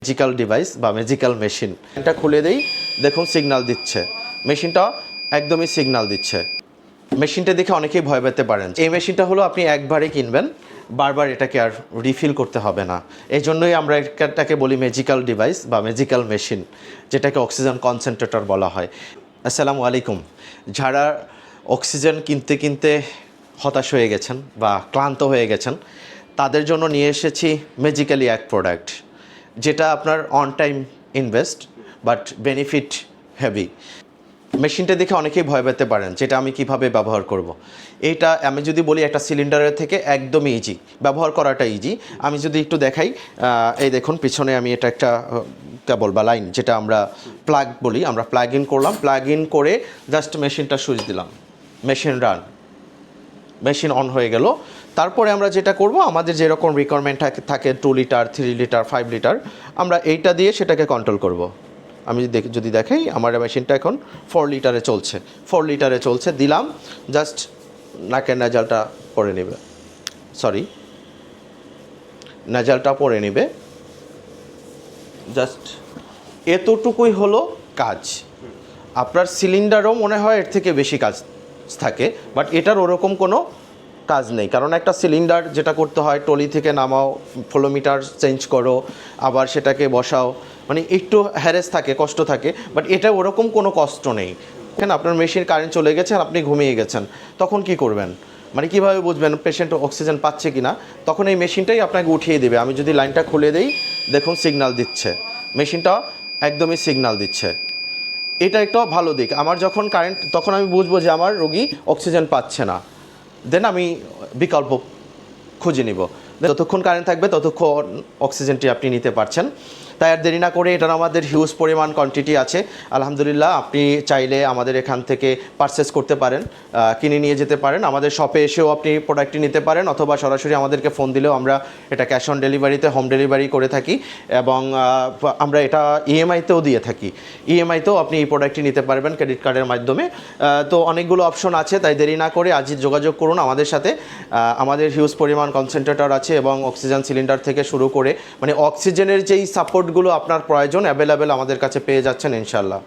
Magical device বা magical machine এটা খুলে দেই, দেখুন সিগন্যাল দিচ্ছে। মেশিনটা একদমই সিগন্যাল দিচ্ছে। মেশিনটা দেখে অনেকেই ভয় পেতে পারেন। এই মেশিনটা হলো আপনি একবারে কিনবেন, বারবার এটাকে আর রিফিল করতে হবে না। এই জন্যই আমরা এটাকে বলি ম্যাজিক্যাল ডিভাইস বা ম্যাজিক্যাল মেশিন, যেটাকে অক্সিজেন কনসেন্ট্রেটর বলা হয়। আসসালামু আলাইকুম। যারা অক্সিজেন কিনতে কিনতে হতাশ হয়ে গেছেন বা ক্লান্ত হয়ে গেছেন, তাদের জন্য নিয়ে এসেছি ম্যাজিক্যালি এক প্রোডাক্ট, যেটা আপনার on time invest but benefit heavy. মেশিনটা দেখে অনেকেই ভয় পেতে পারেন যেটা আমি কিভাবে ব্যবহার করব। এইটা আমি যদি বলি একটা সিলিন্ডারের থেকে একদমই ইজি, ব্যবহার করাটা ইজি। আমি যদি একটু দেখাই, এই দেখুন পিছনে আমি এটা একটা কেবল বা লাইন, যেটা আমরা প্লাগ বলি, আমরা প্লাগ ইন করলাম। প্লাগ ইন করে জাস্ট মেশিনটা সুইচ দিলাম, মেশিন রান, মেশিন অন হয়ে গেল। তারপরে আমরা যেটা করব, আমাদের যেরকম রিকোয়ারমেন্ট থাকে 2 লিটার, 3 লিটার, 5 লিটার, আমরা এইটা দিয়ে সেটাকে কন্ট্রোল করব। আমি যদি দেখাই, আমার মেশিনটা এখন 4 লিটারে চলছে। 4 লিটারে চলছে, দিলাম, জাস্ট নাকের নাজালটা পরে নেবে, সরি নাজালটা পরে নেবে, জাস্ট এতটুকুই হলো কাজ। আপনার সিলিন্ডারও মনে হয় এর থেকে বেশি কাজ থাকে, বাট এটার ওরকম কোনো কাজ নেই। কারণ একটা সিলিন্ডার যেটা করতে হয়, টলি থেকে নামাও, ফ্লোমিটার চেঞ্জ করো, আবার সেটাকে বসাও, মানে একটু হ্যারেস থাকে, কষ্ট থাকে। বাট এটা ওরকম কোনো কষ্ট নেই। কেন, আপনার মেশিন কারেন্ট চলে গেছে, আপনি ঘুমিয়ে গেছেন, তখন কি করবেন? মানে কীভাবে বুঝবেন পেশেন্ট অক্সিজেন পাচ্ছে কি না? তখন এই মেশিনটাই আপনাকে উঠিয়ে দেবে। আমি যদি লাইনটা খুলে দেই, দেখুন সিগন্যাল দিচ্ছে, মেশিনটা একদমই সিগন্যাল দিচ্ছে। এটা একটা ভালো দিক। আমার যখন কারেন্ট, তখন আমি বুঝবো যে আমার রোগী অক্সিজেন পাচ্ছে না, দেন আমি বিকল্প খুঁজে নিব। যতক্ষণ কারেন্ট থাকবে ততক্ষণ অক্সিজেনটি আপনি নিতে পারছেন। তাই আর দেরি না করে, এটার আমাদের হিউজ পরিমাণ কোয়ান্টিটি আছে আলহামদুলিল্লাহ। আপনি চাইলে আমাদের এখান থেকে পারচেস করতে পারেন, কিনে নিয়ে যেতে পারেন। আমাদের শপে এসেও আপনি প্রোডাক্টটি নিতে পারেন, অথবা সরাসরি আমাদেরকে ফোন দিলেও আমরা এটা ক্যাশ অন ডেলিভারিতে হোম ডেলিভারি করে থাকি, এবং আমরা এটা ইএমআইতেও দিয়ে থাকি। ইএমআইতেও আপনি এই প্রোডাক্টটি নিতে পারবেন ক্রেডিট কার্ডের মাধ্যমে। তো অনেকগুলো অপশন আছে, তাই দেরি না করে আজই যোগাযোগ করুন আমাদের সাথে। আমাদের হিউজ পরিমাণ কনসেন্ট্রেটর আছে, এবং অক্সিজেন সিলিন্ডার থেকে শুরু করে মানে অক্সিজেনের যেই সাপোর্টগুলো আপনার প্রয়োজন অ্যাভেলেবেল আমাদের কাছে পেয়ে যাচ্ছেন ইনশাল্লাহ।